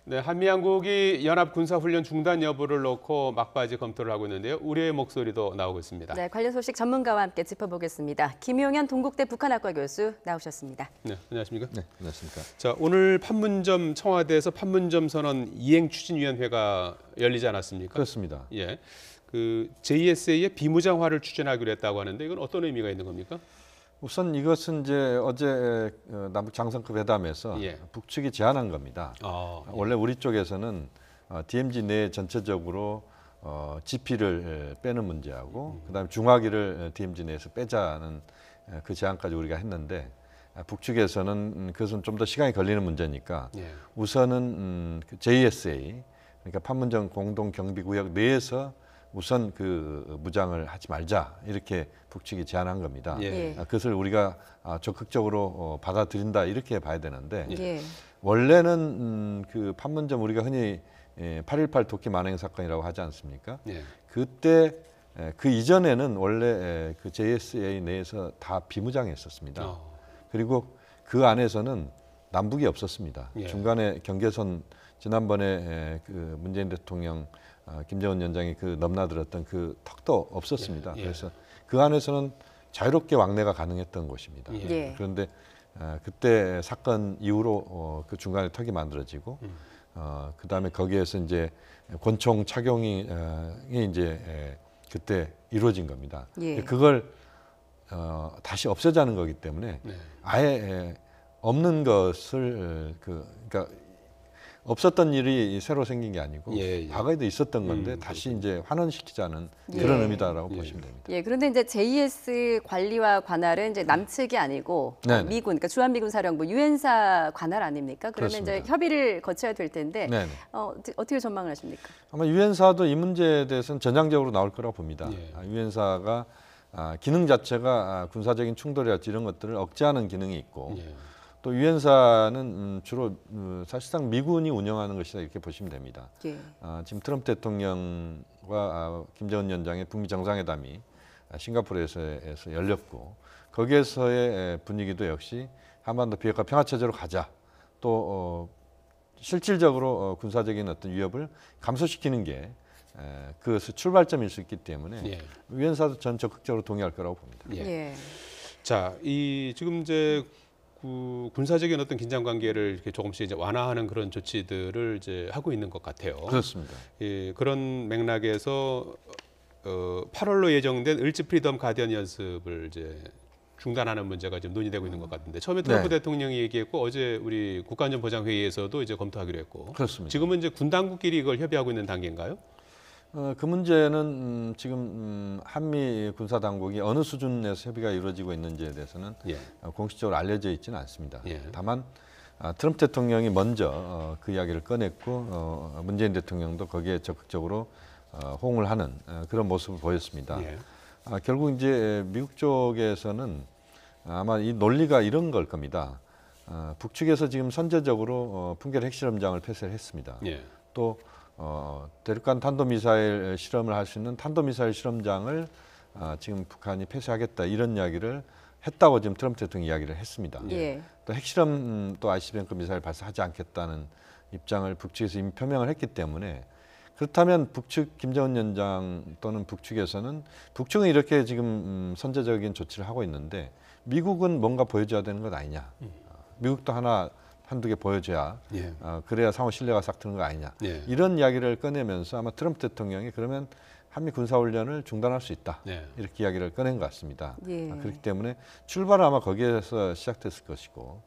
네, 한미양국이 연합 군사훈련 중단 여부를 놓고 막바지 검토를 하고 있는데요. 우려의 목소리도 나오고 있습니다. 네, 관련 소식 전문가와 함께 짚어보겠습니다. 김용현 동국대 북한학과 교수 나오셨습니다. 네, 안녕하십니까? 네, 안녕하십니까? 자, 오늘 판문점 청와대에서 판문점 선언 이행 추진위원회가 열리지 않았습니까? 그렇습니다. 예, 그 JSA의 비무장화를 추진하기로 했다고 하는데 이건 어떤 의미가 있는 겁니까? 우선 이것은 이제 어제 남북 장성급 회담에서 북측이 제안한 겁니다. 원래 우리 쪽에서는 DMZ 내 전체적으로 GP를 빼는 문제하고 그다음에 중화기를 DMZ 내에서 빼자는 그 제안까지 우리가 했는데 북측에서는 그것은 좀 더 시간이 걸리는 문제니까 우선은 그 JSA 그러니까 판문점 공동경비구역 내에서 우선 그 무장을 하지 말자 이렇게 북측이 제안한 겁니다. 그것을 우리가 적극적으로 받아들인다 이렇게 봐야 되는데 원래는 그 판문점 우리가 흔히 8.18 도끼 만행 사건이라고 하지 않습니까? 그때 그 이전에는 원래 그 JSA 내에서 다 비무장했었습니다. 그리고 그 안에서는 남북이 없었습니다. 중간에 경계선 지난번에 그 문재인 대통령 김정은 위원장이 그 넘나들었던 그 턱도 없었습니다. 그래서 그 안에서는 자유롭게 왕래가 가능했던 곳입니다. 그런데 그때 사건 이후로 그 중간에 턱이 만들어지고 그다음에 거기에서 이제 권총 착용이 이제 그때 이루어진 겁니다. 그걸 다시 없애자는 거기 때문에 아예 없는 것을 그러니까 없었던 일이 새로 생긴 게 아니고 과거에도 있었던 건데 다시 이제 환원시키자는 그런 의미다라고 보시면 됩니다. 그런데 이제 JS 관리와 관할은 이제 남측이 아니고 미군, 그러니까 주한미군 사령부 유엔사 관할 아닙니까? 그러면 그렇습니다. 이제 협의를 거쳐야 될 텐데 어떻게 전망을 하십니까? 아마 유엔사도 이 문제에 대해서는 전향적으로 나올 거라고 봅니다. 유엔사가 기능 자체가 군사적인 충돌이랄지 이런 것들을 억제하는 기능이 있고 또 유엔사는 주로 사실상 미군이 운영하는 것이다 이렇게 보시면 됩니다. 지금 트럼프 대통령과 김정은 위원장의 북미 정상회담이 싱가포르에서 열렸고 거기에서의 분위기도 역시 한반도 비핵화 평화체제로 가자. 또 실질적으로 군사적인 어떤 위협을 감소시키는 게 그것의 출발점일 수 있기 때문에 유엔사도 전 적극적으로 동의할 거라고 봅니다. 자, 이 지금 이제 군사적인 어떤 긴장 관계를 이렇게 조금씩 이제 완화하는 그런 조치들을 이제 하고 있는 것 같아요. 그렇습니다. 그런 맥락에서 8월로 예정된 을지 프리덤 가디언 연습을 이제 중단하는 문제가 지금 논의되고 있는 것 같은데 처음에 트럼프 대통령이 얘기했고 어제 우리 국가안전보장회의에서도 이제 검토하기로 했고 그렇습니다. 지금은 이제 군 당국끼리 이걸 협의하고 있는 단계인가요? 그 문제는 지금 한미 군사 당국이 어느 수준에서 협의가 이루어지고 있는지에 대해서는 공식적으로 알려져 있지는 않습니다. 다만 트럼프 대통령이 먼저 그 이야기를 꺼냈고 문재인 대통령도 거기에 적극적으로 호응을 하는 그런 모습을 보였습니다. 결국 이제 미국 쪽에서는 아마 이 논리가 이런 걸 겁니다. 북측에서 지금 선제적으로 풍계리 핵실험장을 폐쇄를 했습니다. 또 대륙간 탄도미사일 실험을 할 수 있는 탄도미사일 실험장을 지금 북한이 폐쇄하겠다 이런 이야기를 했다고 지금 트럼프 대통령이 이야기를 했습니다. 또 핵실험 또 ICBM급 미사일 발사하지 않겠다는 입장을 북측에서 이미 표명을 했기 때문에 그렇다면 북측 김정은 위원장 또는 북측에서는 북측은 이렇게 지금 선제적인 조치를 하고 있는데 미국은 뭔가 보여줘야 되는 것 아니냐. 미국도 한두 개 보여줘야 그래야 상호 신뢰가 싹 트는 거 아니냐. 이런 이야기를 꺼내면서 아마 트럼프 대통령이 그러면 한미 군사훈련을 중단할 수 있다. 이렇게 이야기를 꺼낸 것 같습니다. 그렇기 때문에 출발은 아마 거기에서 시작됐을 것이고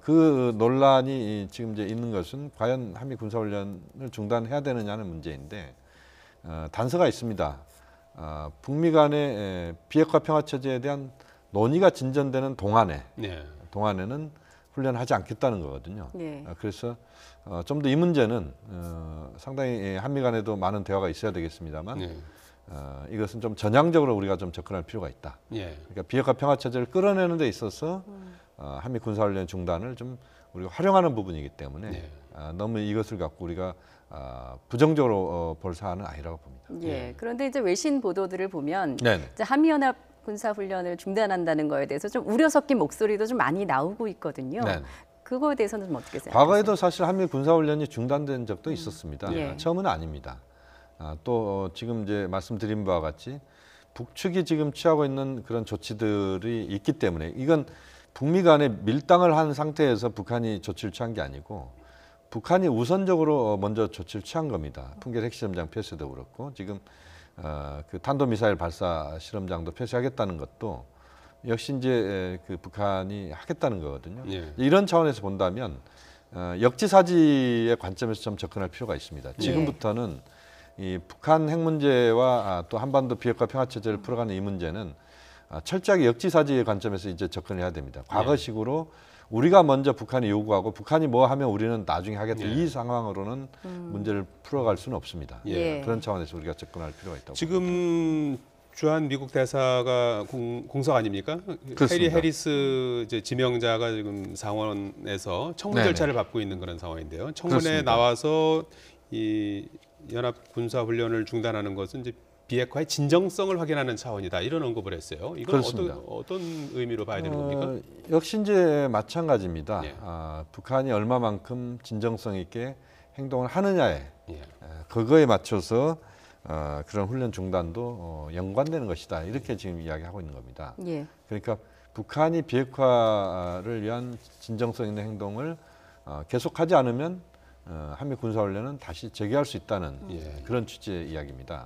그 논란이 지금 이제 있는 것은 과연 한미 군사훈련을 중단해야 되느냐는 문제인데 단서가 있습니다. 북미 간의 비핵화 평화체제에 대한 논의가 진전되는 동안에는 훈련하지 않겠다는 거거든요. 그래서 좀 더 이 문제는 상당히 한미 간에도 많은 대화가 있어야 되겠습니다만 이것은 좀 전향적으로 우리가 좀 접근할 필요가 있다. 그러니까 비핵화 평화 체제를 끌어내는 데 있어서 한미 군사훈련 중단을 좀 우리가 활용하는 부분이기 때문에 너무 이것을 갖고 우리가 부정적으로 볼 사안은 아니라고 봅니다. 그런데 이제 외신 보도들을 보면 이제 한미연합 군사훈련을 중단한다는 거에 대해서 좀 우려 섞인 목소리도 좀 많이 나오고 있거든요. 그거에 대해서는 좀 어떻게 생각하세요? 과거에도 사실 한미 군사훈련이 중단된 적도 있었습니다. 예. 처음은 아닙니다. 또 지금 이제 말씀드린 바와 같이 북측이 지금 취하고 있는 그런 조치들이 있기 때문에 이건 북미 간에 밀당을 한 상태에서 북한이 조치를 취한 게 아니고 북한이 우선적으로 먼저 조치를 취한 겁니다. 풍계리 핵실험장 폐쇄도 그렇고 지금 그 탄도미사일 발사 실험장도 폐쇄하겠다는 것도 역시 이제 그 북한이 하겠다는 거거든요. 예. 이런 차원에서 본다면 역지사지의 관점에서 좀 접근할 필요가 있습니다. 지금부터는 이 북한 핵 문제와 또 한반도 비핵화 평화 체제를 풀어가는 이 문제는 철저하게 역지사지의 관점에서 이제 접근해야 됩니다. 과거식으로 우리가 먼저 북한이 요구하고 북한이 뭐 하면 우리는 나중에 하겠다. 이 상황으로는 문제를 풀어갈 수는 없습니다. 그런 차원에서 우리가 접근할 필요가 있다고 지금 주한 미국 대사가 공석 아닙니까? 해리 해리스 이제 지명자가 지금 상원에서 청문 절차를 밟고 있는 그런 상황인데요. 청문회에 그렇습니다. 나와서 이 연합 군사 훈련을 중단하는 것은 이제 비핵화의 진정성을 확인하는 차원이다 이런 언급을 했어요. 이건 어떤 의미로 봐야 되는 겁니까? 역시 이제 마찬가지입니다. 북한이 얼마만큼 진정성 있게 행동을 하느냐에 그거에 맞춰서 그런 훈련 중단도 연관되는 것이다. 이렇게 지금 이야기하고 있는 겁니다. 그러니까 북한이 비핵화를 위한 진정성 있는 행동을 계속하지 않으면 한미 군사훈련은 다시 재개할 수 있다는 그런 취지의 이야기입니다.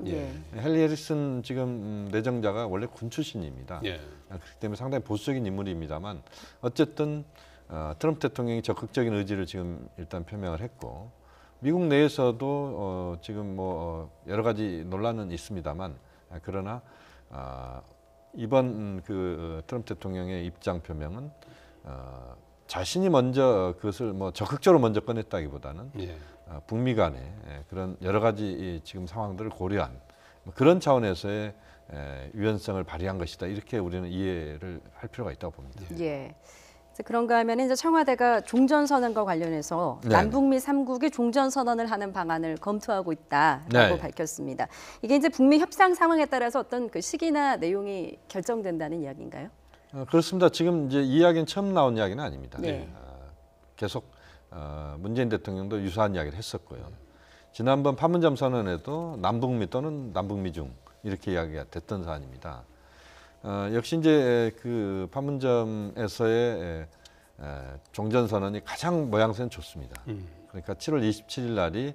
헨리 해리슨 지금 내정자가 원래 군 출신입니다. 그렇기 때문에 상당히 보수적인 인물입니다만 어쨌든 트럼프 대통령이 적극적인 의지를 지금 일단 표명을 했고 미국 내에서도 지금 뭐 여러 가지 논란은 있습니다만 그러나 이번 그 트럼프 대통령의 입장 표명은 자신이 먼저 그것을 뭐 적극적으로 먼저 꺼냈다기보다는 북미 간의 그런 여러 가지 지금 상황들을 고려한 그런 차원에서의 유연성을 발휘한 것이다. 이렇게 우리는 이해를 할 필요가 있다고 봅니다. 그런가 하면 이제 청와대가 종전선언과 관련해서 남북미 3국이 종전선언을 하는 방안을 검토하고 있다라고 밝혔습니다. 이게 이제 북미 협상 상황에 따라서 어떤 그 시기나 내용이 결정된다는 이야기인가요? 그렇습니다. 지금 이제 이 이야기는 처음 나온 이야기는 아닙니다. 계속 문재인 대통령도 유사한 이야기를 했었고요. 지난번 판문점 선언에도 남북미 또는 남북미 중 이렇게 이야기가 됐던 사안입니다. 역시 이제 그 판문점에서의 종전 선언이 가장 모양새는 좋습니다. 그러니까 7월 27일 날이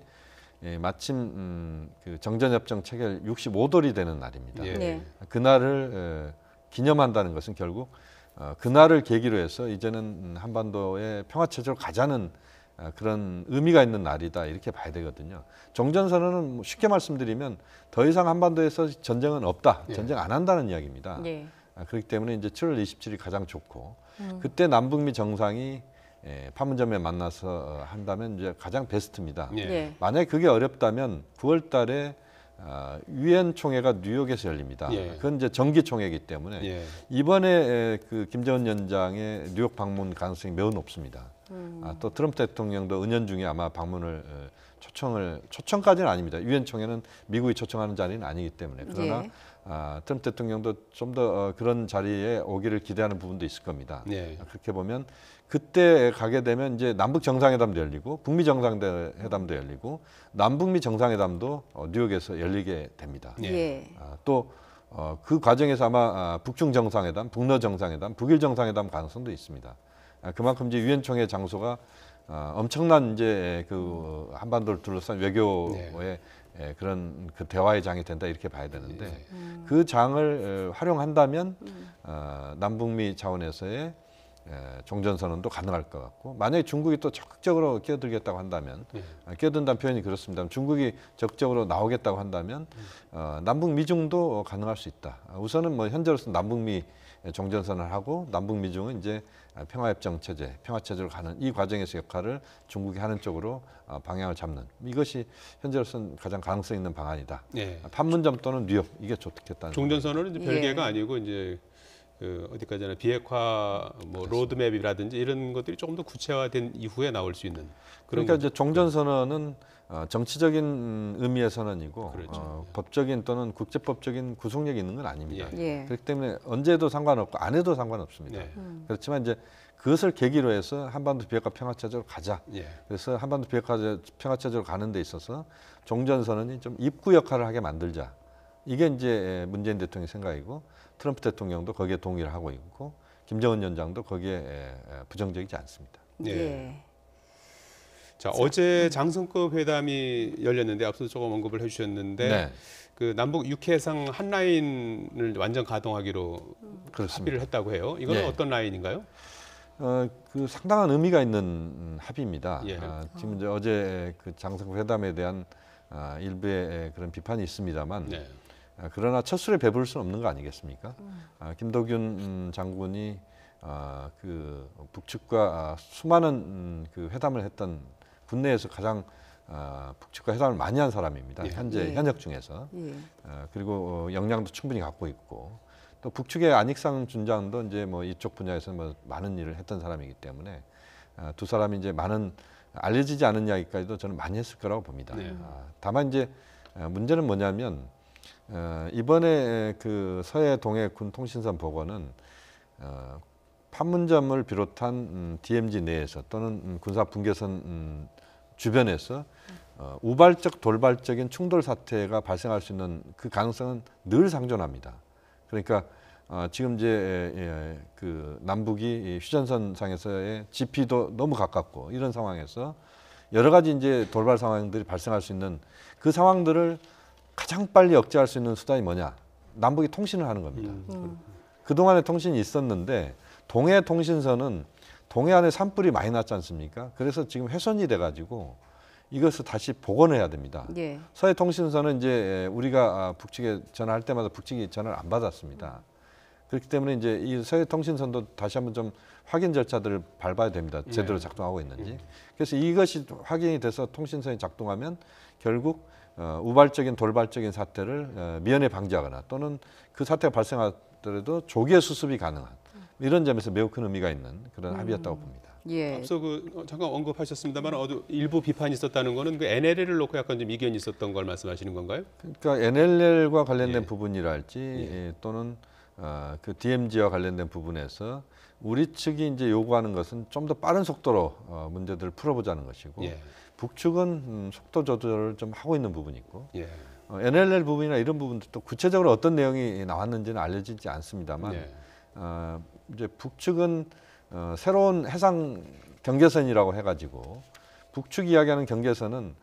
마침 그 정전협정 체결 65돌이 되는 날입니다. 그날을 기념한다는 것은 결국 그날을 계기로 해서 이제는 한반도의 평화체제로 가자는 그런 의미가 있는 날이다 이렇게 봐야 되거든요. 종전선언은 쉽게 말씀드리면 더 이상 한반도에서 전쟁은 없다, 전쟁 안 한다는 이야기입니다. 그렇기 때문에 이제 7월 27일이 가장 좋고 그때 남북미 정상이 판문점에 만나서 한다면 이제 가장 베스트입니다. 만약에 그게 어렵다면 9월 달에 유엔 총회가 뉴욕에서 열립니다. 그건 이제 정기 총회이기 때문에 이번에 그 김정은 위원장의 뉴욕 방문 가능성이 매우 높습니다. 또 트럼프 대통령도 은연중에 아마 방문을 초청까지는 아닙니다. 유엔 총회는 미국이 초청하는 자리는 아니기 때문에 그러나 트럼프 대통령도 좀 더 그런 자리에 오기를 기대하는 부분도 있을 겁니다. 그렇게 보면 그때 가게 되면 이제 남북 정상회담도 열리고 북미 정상회담도 열리고 남북미 정상회담도 뉴욕에서 열리게 됩니다. 또 그 과정에서 아마 북중 정상회담, 북러 정상회담, 북일 정상회담 가능성도 있습니다. 그만큼 이제 유엔 총회 장소가 엄청난 이제 그 한반도를 둘러싼 외교의 그런 그 대화의 장이 된다 이렇게 봐야 되는데 그 장을 활용한다면 남북미 차원에서의 종전선언도 가능할 것 같고 만약에 중국이 또 적극적으로 끼어들겠다고 한다면 끼어든다는 표현이 그렇습니다. 중국이 적극적으로 나오겠다고 한다면 남북 미중도 가능할 수 있다. 우선은 뭐 현재로서 남북미 종전선언을 하고 남북 미중은 이제 평화협정 체제, 평화체제로 가는 이 과정에서 역할을 중국이 하는 쪽으로 방향을 잡는 이것이 현재로서는 가장 가능성 있는 방안이다. 판문점 또는 뉴욕 이게 좋겠다는. 종전선언은 이제 별개가 아니고 이제 그 어디까지나 비핵화 뭐 로드맵이라든지 이런 것들이 조금 더 구체화된 이후에 나올 수 있는 그런. 그러니까 이제 종전선언은 정치적인 의미의 선언이고 법적인 또는 국제법적인 구속력이 있는 건 아닙니다. 그렇기 때문에 언제 해도 상관없고 안 해도 상관없습니다. 그렇지만 이제 그것을 계기로 해서 한반도 비핵화 평화체제로 가자. 예. 그래서 한반도 비핵화 평화체제로 가는 데 있어서 종전선언이 좀 입구 역할을 하게 만들자. 이게 이제 문재인 대통령의 생각이고 트럼프 대통령도 거기에 동의를 하고 있고 김정은 위원장도 거기에 부정적이지 않습니다. 예. 자, 어제 장성급 회담이 열렸는데 앞서 조금 언급을 해주셨는데 네. 그 남북 육해상 한 라인을 완전 가동하기로 그렇습니다. 합의를 했다고 해요. 이건 네. 어떤 라인인가요? 그 상당한 의미가 있는 합의입니다. 예. 지금 이제 어제 그 장성급 회담에 대한 일부의 그런 비판이 있습니다만, 네. 그러나 첫 술에 배부를 수는 없는 거 아니겠습니까? 김도균 장군이 그 북측과 수많은 그 회담을 했던 국내에서 가장 북측과 회담을 많이 한 사람입니다. 예. 현재 현역 중에서. 예. 그리고 역량도 충분히 갖고 있고 또 북측의 안익상 준장도 이제 뭐 이쪽 분야에서 뭐 많은 일을 했던 사람이기 때문에 두 사람이 이제 많은 알려지지 않은 이야기까지도 저는 많이 했을 거라고 봅니다. 네. 다만 이제 문제는 뭐냐면 이번에 그 서해 동해 군 통신선 복원은 판문점을 비롯한 DMZ 내에서 또는 군사 분계선 주변에서 우발적 돌발적인 충돌 사태가 발생할 수 있는 그 가능성은 늘 상존합니다. 그러니까 지금 이제 그 남북이 휴전선 상에서의 지피도 너무 가깝고 이런 상황에서 여러 가지 이제 돌발 상황들이 발생할 수 있는 그 상황들을 가장 빨리 억제할 수 있는 수단이 뭐냐? 남북이 통신을 하는 겁니다. 그동안에 통신이 있었는데 동해 통신선은 동해안에 산불이 많이 났지 않습니까? 그래서 지금 훼손이 돼가지고 이것을 다시 복원해야 됩니다. 예. 서해 통신선은 이제 우리가 북측에 전화할 때마다 북측이 전화를 안 받았습니다. 그렇기 때문에 이제 이 서해 통신선도 다시 한번 좀 확인 절차들을 밟아야 됩니다. 제대로 작동하고 있는지. 그래서 이것이 확인이 돼서 통신선이 작동하면 결국 우발적인 돌발적인 사태를 미연에 방지하거나 또는 그 사태가 발생하더라도 조기에 수습이 가능한 이런 점에서 매우 큰 의미가 있는 그런 합의였다고 봅니다. 예. 앞서 그 잠깐 언급하셨습니다만 일부 비판이 있었다는 거는 그 NLL을 놓고 약간 좀 이견이 있었던 걸 말씀하시는 건가요? 그러니까 NLL과 관련된 예. 부분이랄지 또는 그 DMZ와 관련된 부분에서 우리 측이 이제 요구하는 것은 좀 더 빠른 속도로 문제들을 풀어보자는 것이고 예. 북측은 속도 조절을 좀 하고 있는 부분이 있고 예. NLL 부분이나 이런 부분도 구체적으로 어떤 내용이 나왔는지는 알려지지 않습니다만 예. 이제 북측은 새로운 해상 경계선이라고 해가지고 북측 이야기하는 경계선은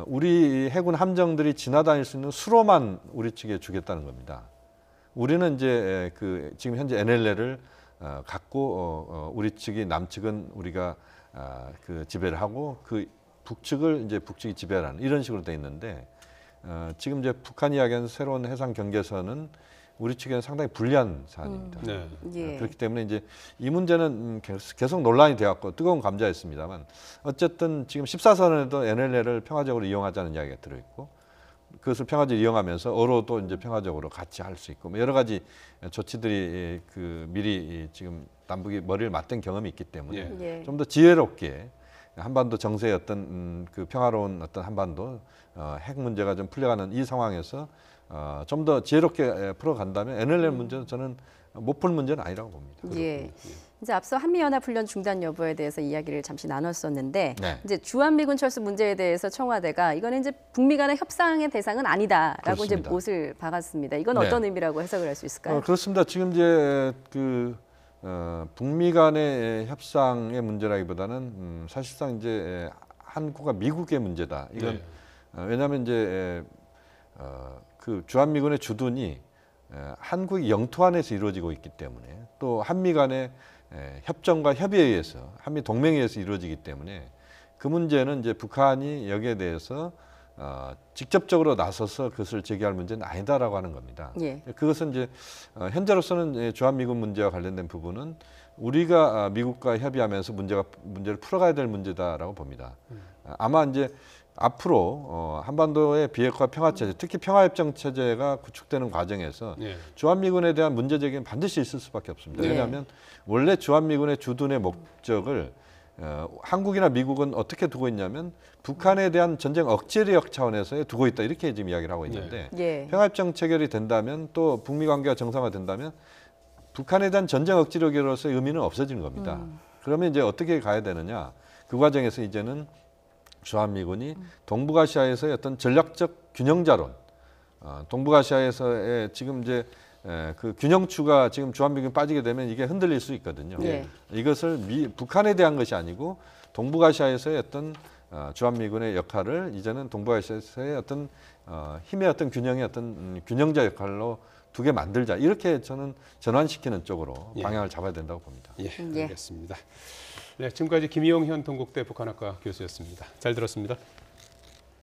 우리 해군 함정들이 지나다닐 수 있는 수로만 우리 측에 주겠다는 겁니다. 우리는 이제 그 지금 현재 NLL을 갖고 우리 측이 남측은 우리가 그 지배를 하고 그 북측을 이제 북측이 지배를 하는 이런 식으로 돼 있는데 지금 이제 북한이 이야기하는 새로운 해상 경계선은 우리 측에는 상당히 불리한 사안입니다. 네. 예. 그렇기 때문에 이제 이 문제는 계속 논란이 되었고 뜨거운 감자였습니다만 어쨌든 지금 14선에도 NLL을 평화적으로 이용하자는 이야기가 들어있고 그것을 평화적으로 이용하면서 어로도 이제 평화적으로 같이 할 수 있고 뭐 여러 가지 조치들이 그 미리 지금 남북이 머리를 맞댄 경험이 있기 때문에 예. 좀 더 지혜롭게 한반도 정세의 어떤 그 평화로운 어떤 한반도 핵 문제가 좀 풀려가는 이 상황에서 좀 더 지혜롭게 풀어간다면 NLL 문제는 저는 못 풀 문제는 아니라고 봅니다. 예. 이제 앞서 한미연합훈련 중단 여부에 대해서 이야기를 잠시 나눴었는데 네. 이제 주한미군 철수 문제에 대해서 청와대가 이거는 이제 북미 간의 협상의 대상은 아니다라고 그렇습니다. 이제 못을 박았습니다. 이건 네. 어떤 의미라고 해석을 할 수 있을까요? 그렇습니다. 지금 이제 그 북미 간의 협상의 문제라기보다는 사실상 이제 한국과 미국의 문제다. 이건 네. 왜냐하면 이제 그 주한미군의 주둔이 한국의 영토 안에서 이루어지고 있기 때문에 또 한미 간의 협정과 협의에 의해서 한미 동맹에 의해서 이루어지기 때문에 그 문제는 이제 북한이 여기에 대해서 직접적으로 나서서 그것을 제기할 문제는 아니다라고 하는 겁니다. 예. 그것은 이제 현재로서는 주한미군 문제와 관련된 부분은 우리가 미국과 협의하면서 문제를 풀어가야 될 문제다라고 봅니다. 아마 이제 앞으로 한반도의 비핵화 평화 체제, 특히 평화협정 체제가 구축되는 과정에서 예. 주한미군에 대한 문제 제기는 반드시 있을 수밖에 없습니다. 예. 왜냐하면 원래 주한미군의 주둔의 목적을 한국이나 미국은 어떻게 두고 있냐면 북한에 대한 전쟁 억제력 차원에서 두고 있다 이렇게 지금 이야기를 하고 있는데 예. 평화협정 체결이 된다면 또 북미 관계가 정상화된다면 북한에 대한 전쟁 억제력으로서의 의미는 없어지는 겁니다. 그러면 이제 어떻게 가야 되느냐? 그 과정에서 이제는 주한미군이 동북아시아에서의 어떤 전략적 균형자론, 동북아시아에서의 지금 이제 그 균형추가 지금 주한미군이 빠지게 되면 이게 흔들릴 수 있거든요. 이것을 북한에 대한 것이 아니고 동북아시아에서의 어떤 주한미군의 역할을 이제는 동북아시아에서의 어떤 힘의 어떤 균형의 어떤 균형자 역할로 두게 만들자. 이렇게 저는 전환시키는 쪽으로 방향을 잡아야 된다고 봅니다. 알겠습니다. 네, 지금까지 김희용 현 동국대 북한학과 교수였습니다. 잘 들었습니다.